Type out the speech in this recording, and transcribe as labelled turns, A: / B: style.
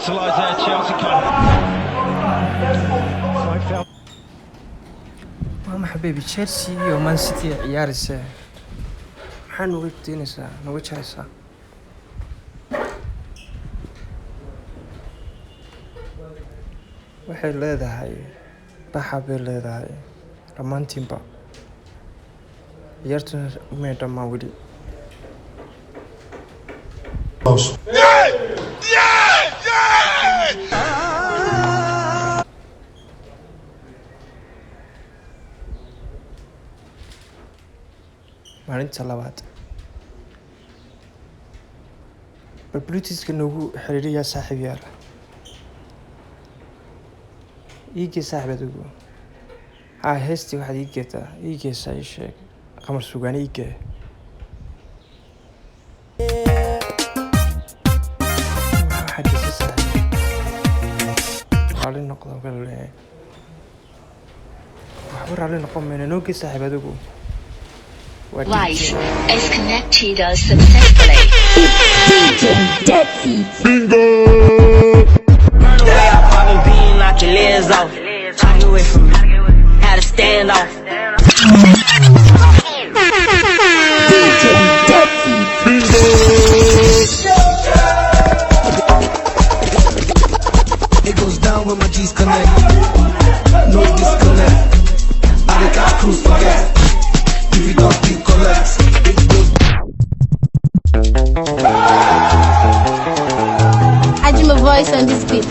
A: capitalise there. Chelsea can't.
B: ماما حبيبي تشيلسي ومان سيتي عيارسه maxaa nuga diinaysaa nuga jaraysaa waxay leedahay baxa bay leedahay dhammaantiinba ciyaartuna may dhammaan weli maalinta labaad bal bluetoothka noogu xiriiriyaa saaxiib yaar iigee saaxiib adugu haa heestii waxaad ii geetaa ii geesaa ii sheeg qamar sugaan ii gee waxaa geesa saaxiib raalli noqdo kala leeyahay waxba raalli noqon mayna noo gee saaxiib adugu
C: Life is connected successfully.
D: Bingo! Burn away off Bobby Bean, knock your legs off. Talk away from me. Had to stand off. Bingo! It goes down when my G's connect. No disconnect. I got cruise for that. If you don't be collect, it goes.
E: I do my voice on this beat.